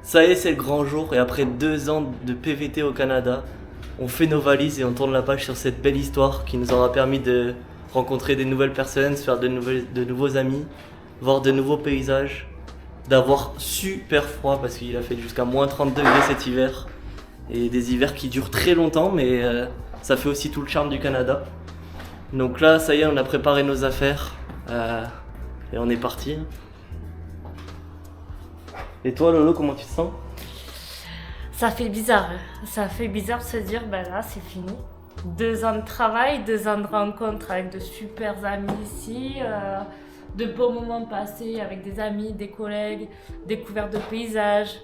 Ça y est, c'est le grand jour et après 2 ans de PVT au Canada, on fait nos valises et on tourne la page sur cette belle histoire qui nous aura permis de rencontrer des nouvelles personnes, se faire de nouveaux amis, voir de nouveaux paysages, d'avoir super froid parce qu'il a fait jusqu'à moins 30 degrés cet hiver et des hivers qui durent très longtemps mais ça fait aussi tout le charme du Canada. Donc là, ça y est, on a préparé nos affaires et on est parti. Et toi Lolo, comment tu te sens? Ça fait bizarre. Ça fait bizarre de se dire, ben là, c'est fini. 2 ans de travail, 2 ans de rencontres avec de super amis ici, de beaux moments passés avec des amis, des collègues, découverte de paysages,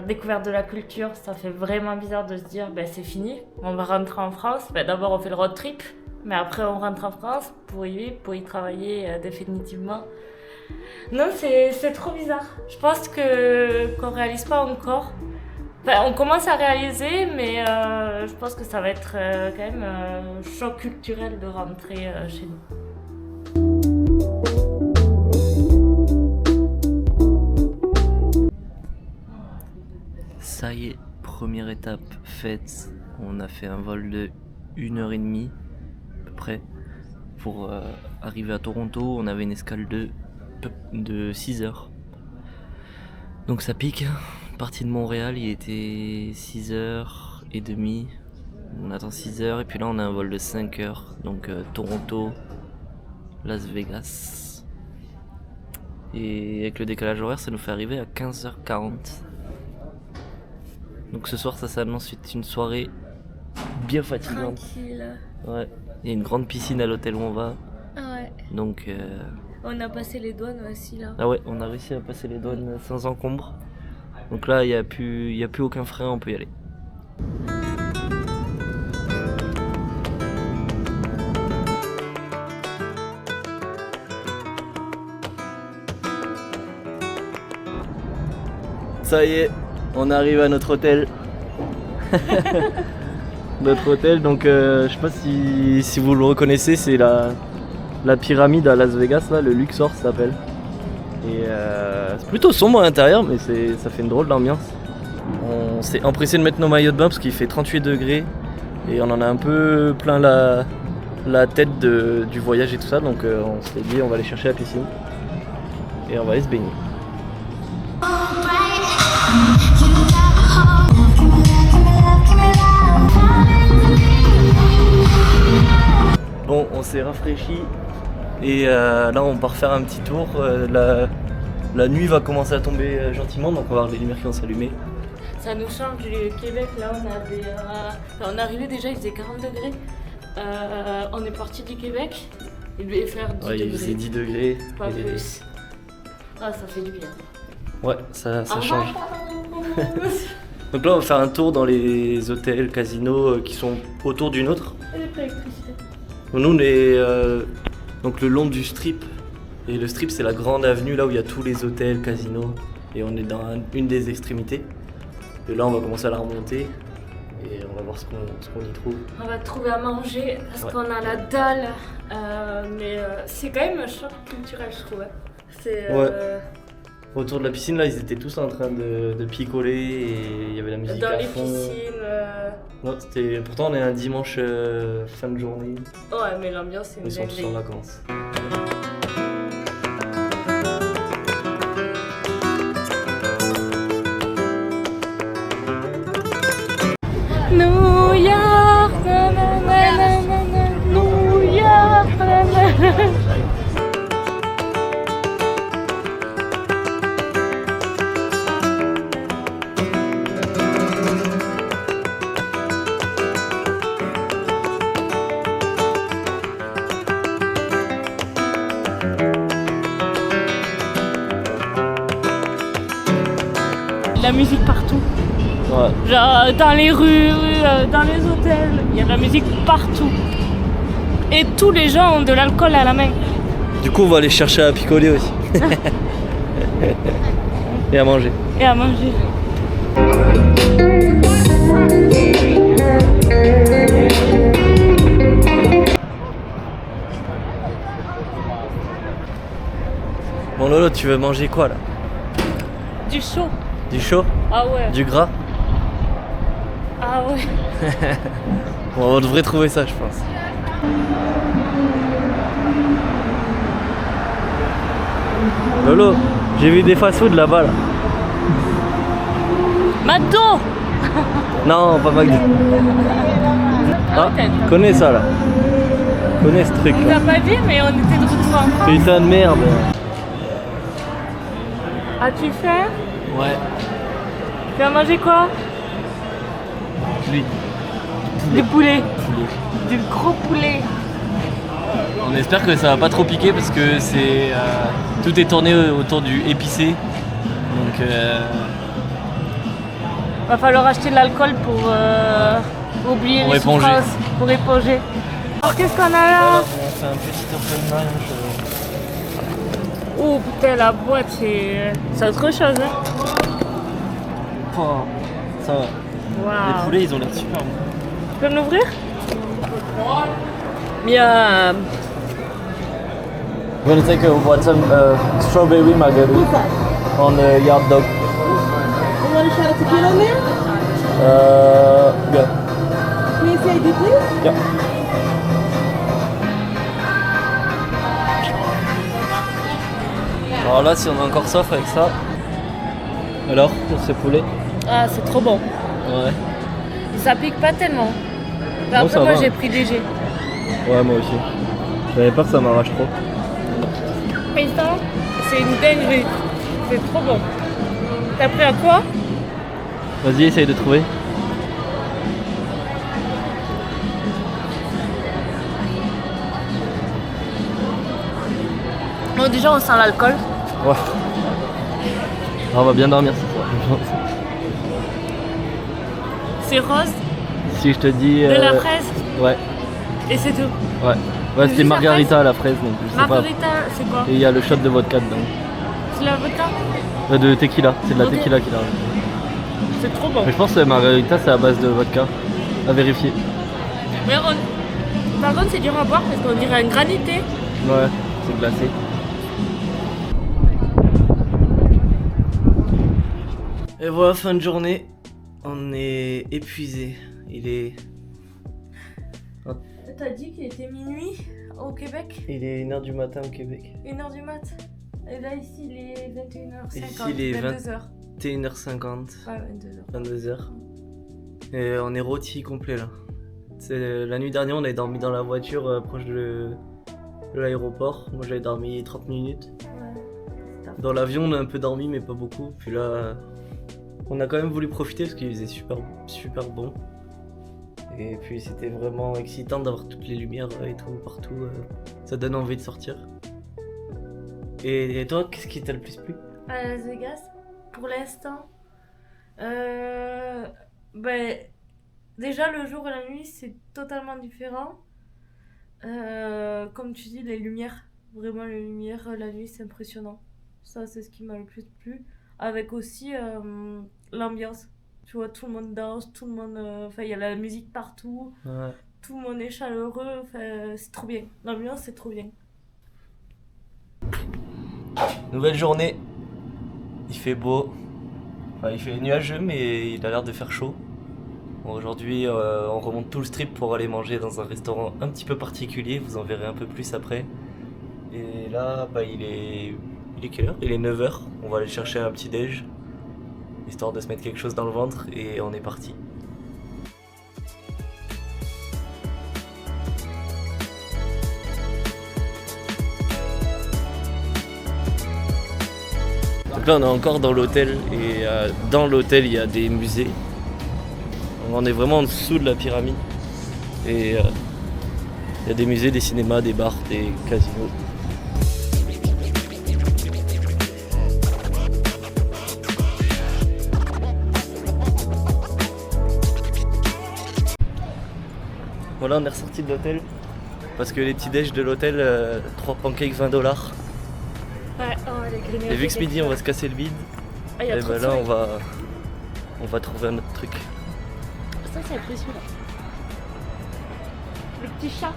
découverte de la culture. Ça fait vraiment bizarre de se dire, ben c'est fini, on va rentrer en France. Ben, d'abord, on fait le road trip, mais après, on rentre en France pour y vivre, pour y travailler définitivement. Non, c'est trop bizarre. Je pense qu'on réalise pas encore. Enfin, on commence à réaliser, mais je pense que ça va être quand même un choc culturel de rentrer chez nous. Ça y est, première étape faite. On a fait un vol de 1h30 à peu près pour arriver à Toronto. On avait une escale de 6 heures. Donc ça pique. Parti de Montréal, il était 6h30. On attend 6 heures et puis là on a un vol de 5 heures. Donc Toronto, Las Vegas. Et avec le décalage horaire, ça nous fait arriver à 15h40. Donc ce soir, ça s'annonce une soirée bien fatigante. Tranquille. Ouais. Il y a une grande piscine à l'hôtel où on va. Ah ouais. Donc On a passé les douanes aussi là. ah ouais, on a réussi à passer les douanes sans encombre. Donc là, il n'y a plus aucun frein, on peut y aller. Ça y est, on arrive à notre hôtel. Notre hôtel, donc je sais pas si vous le reconnaissez, c'est la pyramide à Las Vegas, là, le Luxor ça s'appelle. Et c'est plutôt sombre à l'intérieur, mais ça fait une drôle d'ambiance. On s'est empressé de mettre nos maillots de bain parce qu'il fait 38 degrés et on en a un peu plein la tête du voyage et tout ça, donc on s'est dit on va aller chercher la piscine et on va aller se baigner. Bon, on s'est rafraîchi et là on part faire un petit tour. La nuit va commencer à tomber gentiment, donc on va voir les lumières qui vont s'allumer. Ça nous change du Québec, là on est arrivé déjà, il faisait 40 degrés. On est parti du Québec, il devait faire 10 Ouais, degrés. il faisait 10 degrés. Pas plus. Ah, ça fait du bien. Ouais, ça change. Donc là on va faire un tour dans les hôtels, casinos qui sont autour du nôtre. L'électricité. Nous on est donc le long du Strip. Et le Strip c'est la grande avenue là où il y a tous les hôtels, casinos. Et on est dans une des extrémités. Et là on va commencer à la remonter. Et on va voir ce qu'on y trouve. On va trouver à manger parce Ouais. qu'on a la dalle. Mais c'est quand même un choc culturel, je trouve. C'est, Ouais. Autour de la piscine là ils étaient tous en train de picoler et il y avait la musique dans à les fond. piscines. Ouais, pourtant on est un dimanche fin de journée. Ouais, mais l'ambiance, c'est une Ils sont tous en dinguerie. vacances. New York, nanana, New York, nanana. La musique partout. Ouais. Genre dans les rues, dans les hôtels, il y a de la musique partout. Et tous les gens ont de l'alcool à la main. Du coup on va aller chercher à picoler aussi. Et à manger. Et à manger. Bon Lolo, tu veux manger quoi là? Du chaud. Du chaud? Ah ouais. Du gras? Ah ouais. Bon, on devrait trouver ça, je pense. Lolo, j'ai vu des fast-food là-bas là. McDo. Non, pas McDo. Ah, connais ça là. Connais ce truc On là. t'a pas dit, mais on était de retour en France. Putain de merde. As-tu faim? Ouais. Tu vas manger quoi? Lui. Du poulet. Poulet. Du gros poulet. On espère que ça va pas trop piquer parce que c'est tout est tourné autour du épicé. Donc Va falloir acheter de l'alcool pour oublier Pour les éponger. souffrances, pour éponger. Alors qu'est-ce qu'on a là? voilà, on fait un petit open Oh putain, la boîte c'est autre chose hein. Ça va. Les Waouh. poulets ils ont l'air super bons. Tu peux me l'ouvrir? Miam. We're gonna take some strawberry margarita on a yard dog. You want a shot of tequila in there? Yeah. Can you say ID, please? Yeah. Alors là, si on a encore soif avec ça. Alors, pour ce poulet? Ah c'est trop bon. Ouais. Ça pique pas tellement. Mais Bon, après ça moi va. j'ai pris DG. Ouais, moi aussi. J'avais peur que ça m'arrache trop. Mais ça, c'est une dinguerie. C'est trop bon. T'as pris à quoi? Vas-y, essaye de trouver. Bon déjà on sent l'alcool. Ouais. Ah, on va bien dormir ce soir. C'est rose, Si je te dis. de la fraise Ouais, et c'est tout. ouais. Ouais, c'était Juste la margarita à la fraise, donc je sais pas. Margarita, c'est quoi? Et il y a le shot de vodka dedans. C'est la vodka? De tequila, c'est de la Ok. tequila qu'il a. C'est trop bon. Mais je pense que margarita c'est à base de vodka. À vérifier. Mais par contre c'est dur à boire parce qu'on dirait un granité. Ouais, c'est glacé. Et voilà, fin de journée. On est épuisé. Il est 1h du matin au Québec. 1h du mat. Et là ici il est 21h50. Ici, il est 22h. 21h50, Ouais, 22h. 22h. Et on est rôti complet là. La nuit dernière, on avait dormi dans la voiture proche de l'aéroport. Moi j'avais dormi 30 minutes. Ouais. Dans l'avion, on a un peu dormi, mais pas beaucoup. Puis là, on a quand même voulu profiter parce qu'il faisait super bon. Et puis c'était vraiment excitant d'avoir toutes les lumières et tout partout. Ça donne envie de sortir. Et toi, qu'est-ce qui t'a le plus plu? À Las Vegas, pour l'instant, déjà le jour et la nuit c'est totalement différent. Comme tu dis, les lumières, vraiment les lumières, la nuit c'est impressionnant. Ça c'est ce qui m'a le plus plu. Avec aussi l'ambiance. Tu vois, tout le monde danse, tout le monde. Enfin, il y a la musique partout, Ouais. tout le monde est chaleureux, c'est trop bien. L'ambiance c'est trop bien. Nouvelle journée. Il fait beau. Enfin, il fait nuageux, mais il a l'air de faire chaud. Bon, aujourd'hui, on remonte tout le strip pour aller manger dans un restaurant un petit peu particulier. Vous en verrez un peu plus après. Et là, il est quelle heure? Il est 9h. On va aller chercher un petit déj, histoire de se mettre quelque chose dans le ventre, et on est parti. Donc là on est encore dans l'hôtel et dans l'hôtel il y a des musées. On est vraiment en dessous de la pyramide et il y a des musées, des cinémas, des bars, des casinos. Voilà, on est ressorti de l'hôtel parce que les petits déj de l'hôtel, 3 pancakes $20. Ouais, oh, les grignotés. Et vu que ce midi on va se casser le bide, Ah, y a et trop de ben là soleil. on va trouver un autre truc. Ça, c'est apprécié là. Le petit chat.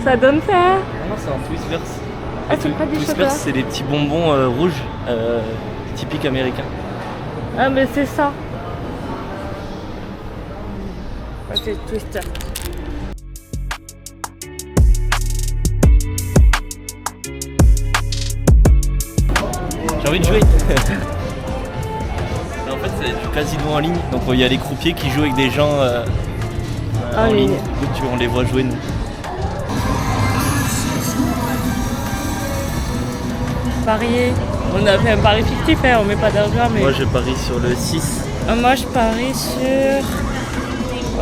Ça donne faim. Non, c'est un Twizzlers. Ah, c'est pas des Twizzlers, chocolats. c'est des petits bonbons rouges typiques américains. Ah, mais c'est ça. Ah, c'est Twister. J'ai envie de jouer. En fait, c'est du casino en ligne. Donc il y a les croupiers qui jouent avec des gens en ligne. Donc on les voit jouer nous. Parier. On a fait un pari fictif, hein, on met pas d'argent, mais... Moi je parie sur le 6. Moi, je parie sur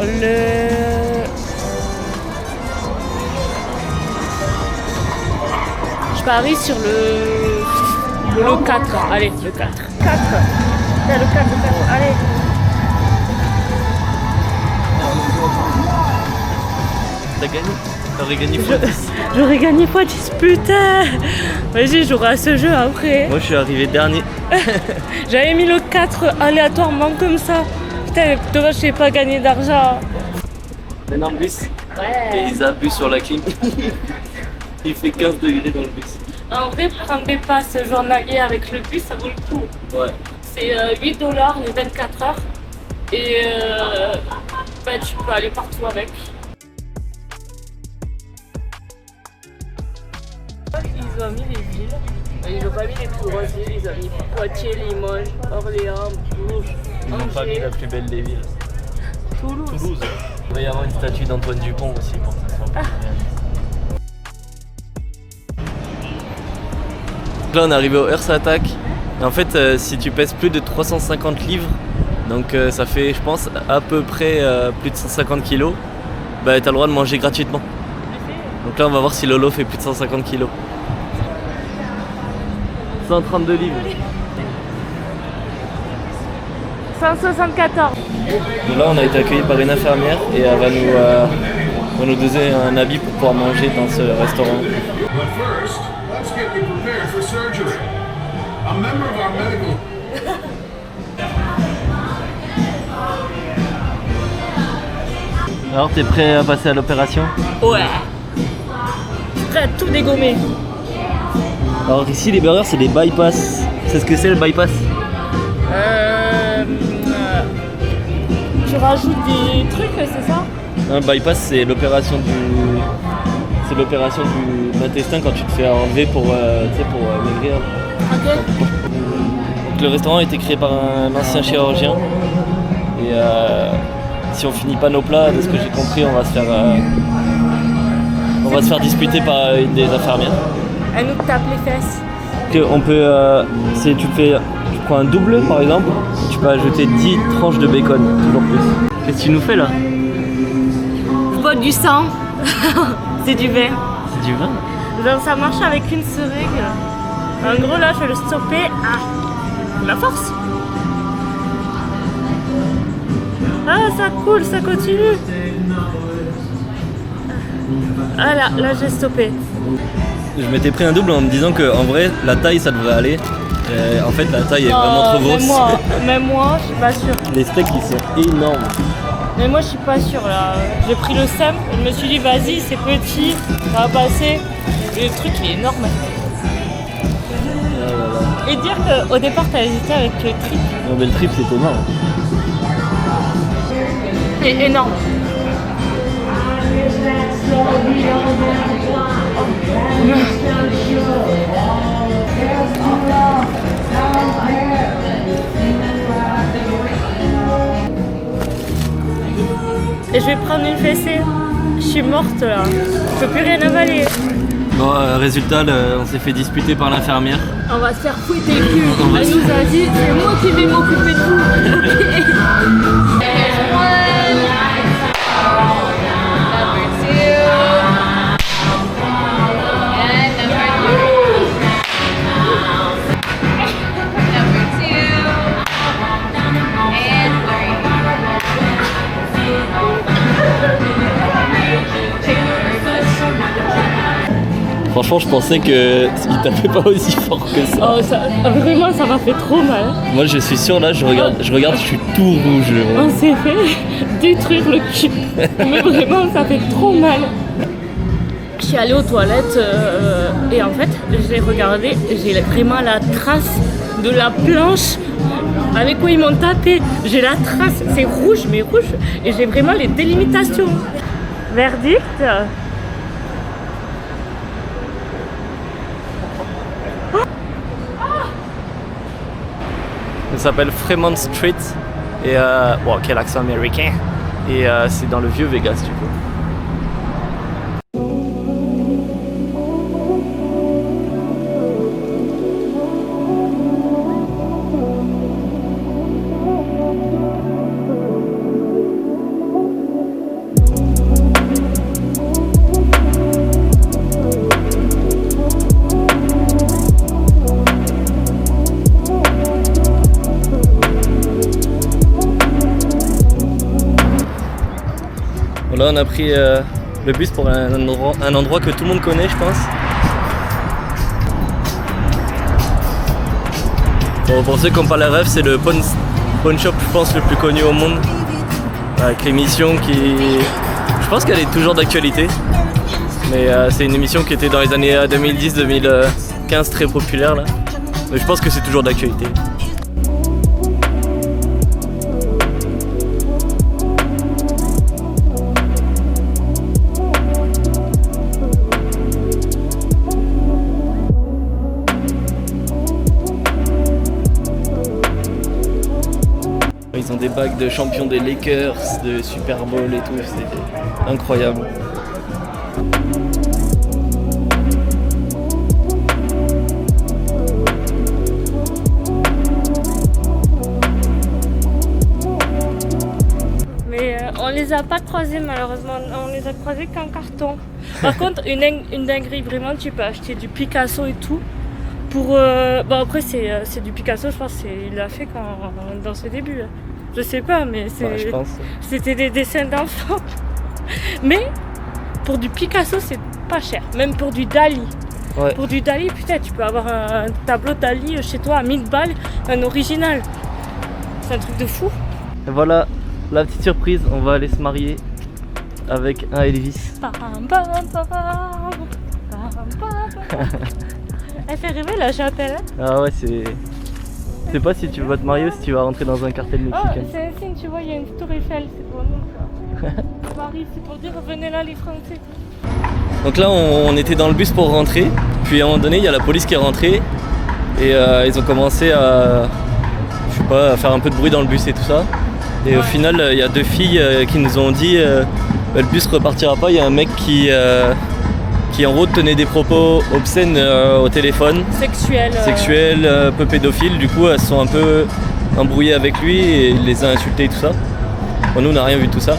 le... Je parie sur le 4. Allez, le 4. 4. Le 4, allez. T'as gagné. T'aurais gagné x10. J'aurais gagné x10, putain. Vas-y, je jouerai à ce jeu après. Moi je suis arrivé dernier. J'avais mis le 4 aléatoirement comme ça. Putain, dommage, je n'ai pas gagné d'argent. Un en bus. Ouais. Et ils abusent sur la clim. Il fait 15 degrés dans le bus. En vrai, prendre des passes journaliers avec le bus, ça vaut le coup. Ouais. C'est 8$ les 24 heures. Et tu peux aller partout avec. Ils ont mis les villes. Ils n'ont pas mis les plus grosses villes. Ils ont mis Poitiers, Limoges, Orléans, Bourges, Ils n'ont pas mis Angers, la plus belle des villes. Toulouse. Il va y avoir une statue d'Antoine Dupont aussi pour que ça soit plus réaliste. Là on est arrivé au Earth Attack. Et en fait si tu pèses plus de 350 livres, donc ça fait je pense à peu près plus de 150 kilos, bah t'as le droit de manger gratuitement. Donc là on va voir si Lolo fait plus de 150 kilos. 132 livres. 174. Donc là on a été accueillis par une infirmière et elle va nous donner un habit pour pouvoir manger dans ce restaurant. But first, let's get you prepared for surgery. A member of our medical... Alors t'es prêt à passer à l'opération? Ouais. Je suis prêt à tout dégommer. Alors ici les burgers c'est des bypass. C'est ce que c'est le bypass? Tu rajoutes des trucs, c'est ça? Un bypass c'est l'opération de l'intestin quand tu te fais enlever pour maigrir. Ok. Donc, le restaurant a été créé par un ancien chirurgien et si on finit pas nos plats, de ce que j'ai compris, on va se faire disputer par une des infirmières. Elle nous tape les fesses. On peut, tu prends un double par exemple, tu peux ajouter 10 tranches de bacon, toujours plus. Qu'est-ce que tu nous fais là? Je bois du sang. C'est du vin. C'est du vin? Donc ça marche avec une seringue. En gros là je vais le stopper à la force. Ah ça coule, ça continue. Ah là j'ai stoppé. Je m'étais pris un double en me disant que en vrai la taille ça devrait aller. En fait la taille est vraiment trop grosse. Même moi, je suis pas sûre. Les steaks ils sont énormes. Mais moi je suis pas sûre là. J'ai pris le simple, je me suis dit vas-y c'est petit, ça va passer. Et le truc il est énorme. Et dire qu'au départ t'as hésité avec le trip. Non mais le trip c'est énorme. C'est énorme. Et je vais prendre une fessée. Je suis morte là. Je peux plus rien avaler. Bon résultat on s'est fait disputer par l'infirmière. On va se faire fouetter le cul. Elle nous a dit c'est moi qui vais m'occuper de vous. Franchement je pensais qu'il tapait pas aussi fort que ça. Oh, vraiment ça m'a fait trop mal. Moi je suis sûr là, je regarde, je suis tout rouge. On s'est fait détruire le cul. Mais vraiment ça fait trop mal. Je suis allée aux toilettes et en fait, j'ai regardé, j'ai vraiment la trace de la planche avec où ils m'ont tapé. J'ai la trace, c'est rouge, mais rouge, et j'ai vraiment les délimitations. Verdict. Ça s'appelle Fremont Street et bon, quel accent américain. Et c'est dans le vieux Vegas du coup. Là on a pris le bus pour un endroit que tout le monde connaît je pense. Bon, pour ceux qui n'ont pas la rêve, c'est le pawn shop je pense le plus connu au monde. Avec l'émission qui... Je pense qu'elle est toujours d'actualité. Mais c'est une émission qui était dans les années 2010-2015 très populaire là. Mais je pense que c'est toujours d'actualité. Ils ont des bagues de champion des Lakers, de Super Bowl et tout, c'est incroyable. Mais on les a pas croisés malheureusement, on les a croisés qu'en carton. Par contre, une dinguerie, vraiment, tu peux acheter du Picasso et tout. Pour, bon après c'est du Picasso, je pense qu'il l'a fait dans ses débuts. Je sais pas, mais Ouais, c'était des dessins d'enfants. Mais pour du Picasso, c'est pas cher. Même pour du Dali. Ouais. Pour du Dali, putain, tu peux avoir un tableau Dali chez toi à 1000 balles, un original. C'est un truc de fou. Et voilà, la petite surprise, on va aller se marier avec un Elvis. Elle fait rêver la chapelle. Ah ouais, c'est... Je sais pas si tu vas te marier ou si tu vas rentrer dans un cartel Oh, mexicain. c'est un signe, tu vois, il y a une tour Eiffel, c'est pour nous ça. Paris, c'est pour dire venez là les Français. Donc là on était dans le bus pour rentrer, puis à un moment donné il y a la police qui est rentrée et ils ont commencé à, je sais pas, à faire un peu de bruit dans le bus et tout ça. Et au final il y a deux filles qui nous ont dit le bus repartira pas, il y a un mec qui en gros tenait des propos obscènes au téléphone. Sexuels, un peu pédophiles, du coup elles se sont un peu embrouillées avec lui et il les a insultés et tout ça. Bon, nous on n'a rien vu de tout ça.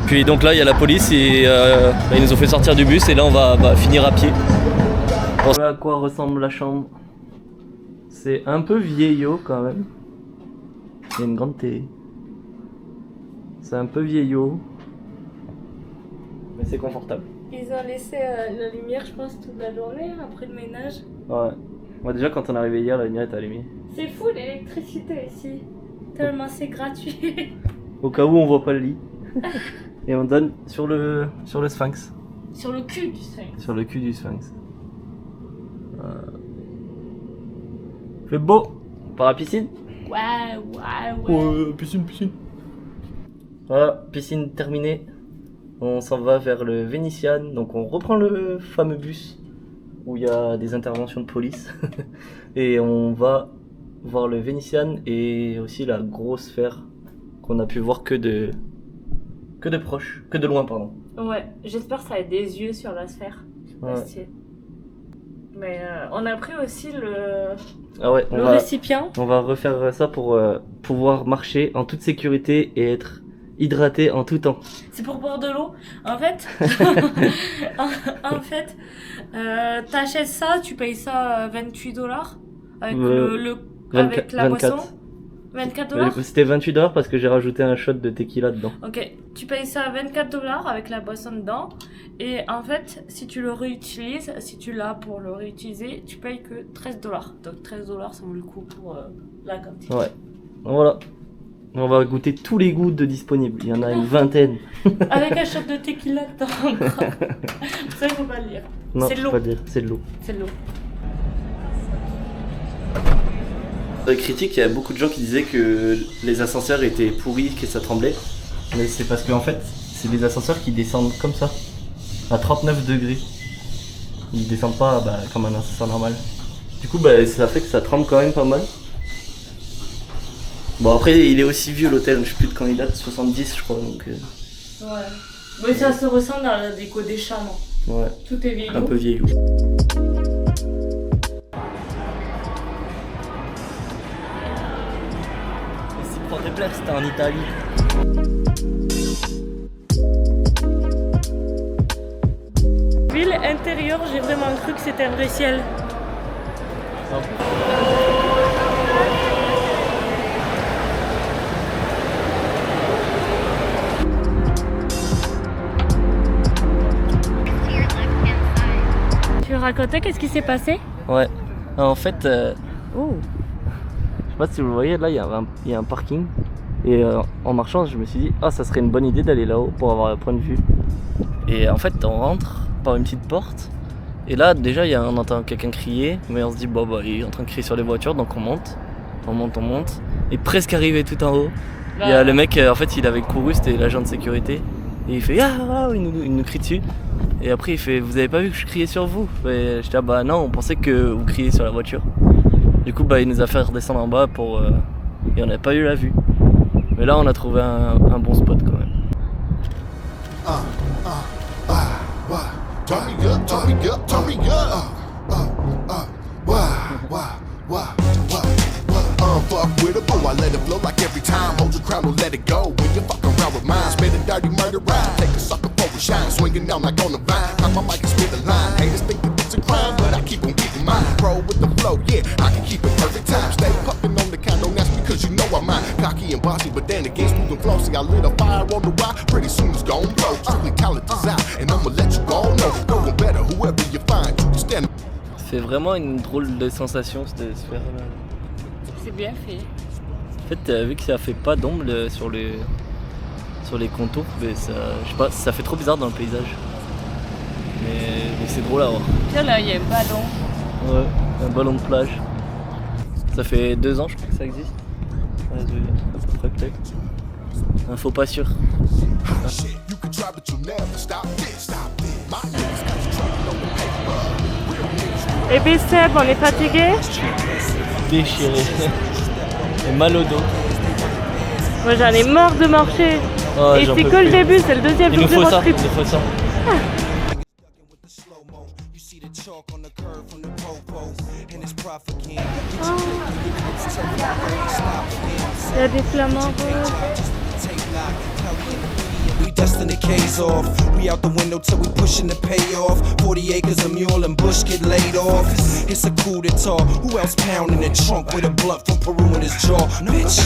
Puis donc là il y a la police et ils nous ont fait sortir du bus et là on va finir à pied. Voilà à quoi ressemble la chambre. C'est un peu vieillot quand même. Il y a une grande télé. C'est un peu vieillot. Mais c'est confortable. Ils ont laissé la lumière, je pense, toute la journée après le ménage. Ouais. Moi déjà quand on est arrivé hier, la lumière était allumée. C'est fou l'électricité ici. Tellement c'est gratuit. Au cas où on voit pas le lit. Et on donne sur le sphinx. Sur le cul du sphinx. Sur le cul du sphinx. Fait beau. On part à la piscine. Ouais. Piscine. Voilà, piscine terminée. On s'en va vers le Venetian. Donc on reprend le fameux bus où il y a des interventions de police. Et on va voir le Venetian et aussi la grosse sphère qu'on a pu voir que de proche, que de loin pardon. Ouais, j'espère que ça a des yeux sur la sphère. Ouais. Mais on a pris aussi le récipient. On va refaire ça pour pouvoir marcher en toute sécurité et être hydraté en tout temps. C'est pour boire de l'eau. En fait, t'achètes ça, tu payes ça $28 avec avec la 24. boisson. $24. C'était $28 parce que j'ai rajouté un shot de tequila dedans. Ok, tu payes ça $24 avec la boisson dedans. Et en fait, si tu le réutilises, si tu l'as pour le réutiliser, tu payes que $13. Donc $13, ça vaut le coup pour la quantité. Ouais. Donc voilà. On va goûter tous les goûts de disponibles. Il y en a une vingtaine. Avec un shot de tequila dedans. Ça, il faut pas le dire. Non, C'est je l'eau. peux pas dire, c'est de l'eau. C'est l'eau. Dans les critiques, il y a beaucoup de gens qui disaient que les ascenseurs étaient pourris, que ça tremblait. Mais c'est parce qu'en fait, c'est des ascenseurs qui descendent comme ça, à 39 degrés. Ils descendent pas comme un ascenseur normal. Du coup, ça fait que ça tremble quand même pas mal. Bon, après, il est aussi vieux l'hôtel, je sais plus de quand il date, 70 je crois. Donc, Ouais. Mais ça se ressent dans la déco des chambres. ouais, Tout est vieillot. un peu vieillot. Si prend des plaires, c'était en Italie. Ville intérieure, j'ai vraiment cru que c'était un vrai ciel. Tu veux raconter qu'est-ce qui s'est passé? Ouais, en fait, Oh. je sais pas si vous le voyez, là il y a un parking. Et en marchant, je me suis dit, ça serait une bonne idée d'aller là-haut pour avoir un point de vue. Et en fait, on rentre par une petite porte. Et là, déjà, on entend quelqu'un crier. Mais on se dit, il est en train de crier sur les voitures. Donc on monte. Et presque arrivé tout en haut, il y a le mec, en fait, il avait couru, c'était l'agent de sécurité. Et il fait, il nous crie dessus. Et après, il fait, vous avez pas vu que je criais sur vous? Et j'étais, non, on pensait que vous criez sur la voiture. Du coup, il nous a fait redescendre en bas et on n'a pas eu la vue. Mais là, on a trouvé un bon spot quand même. Turn me up, turn me up, turn me up. Fuck with a bow, I let it flow like every time. Hold your crown, don't let it go. When you fuck around with mine, spit a dirty murder rhyme. Take a sucker for a shine, swinging down like on the vine. Cock my mic and spit a line. Haters think that it's a crime, but I keep on getting mine. Pro with the flow, yeah, I can keep it perfect time. Stay puffin' on the condo, that's because you know I'm mine. Cocky and bossy, but then again, smooth and flossy. I lit a fire on the wire, pretty soon it's gon' blow. Strictly talent is out, and I'ma let you go know. Going better, whoever you find, you can stand. C'est vraiment une drôle de sensation cette sphère là. C'est bien fait. En fait, vu que ça fait pas d'ombre sur les contours, ça, je sais pas, ça fait trop bizarre dans le paysage. Mais c'est drôle à voir. Tiens là, il y a un ballon. Ouais, un ballon de plage. Ça fait 2 ans je crois que ça existe. Ouais, à peu près peut-être. Info pas sûr. Et bien Seb, on est fatigué? Déchiré. Et mal au dos. Moi j'en ai marre de marcher. Oh, et j'en c'est peux que le plus. début, c'est le deuxième Il jour nous de faut ça, road trip. il nous faut ça. Il y a des flamants roses. We dustin' the K's off. We out the window till we pushin' the payoff. 40 acres of mule and bush get laid off. It's a coup d'etat. Who else pounding the trunk with a blunt from Peru in his jaw? Bitch.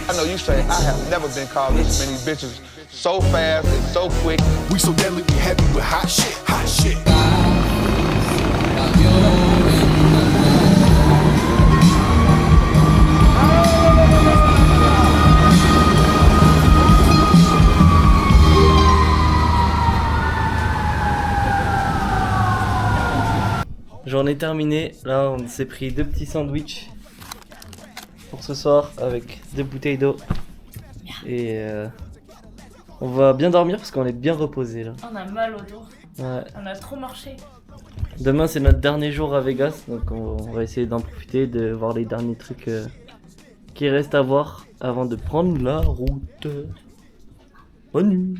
I know you say I have never been called this many bitches so fast and so quick. We so deadly, we heavy with hot shit, hot shit. Journée terminée, là on s'est pris 2 petits sandwichs pour ce soir avec 2 bouteilles d'eau. Et on va bien dormir parce qu'on est bien reposé là. On a mal au dos. Ouais. On a trop marché. Demain c'est notre dernier jour à Vegas, donc on va essayer d'en profiter, de voir les derniers trucs qui restent à voir avant de prendre la route. Bonne nuit.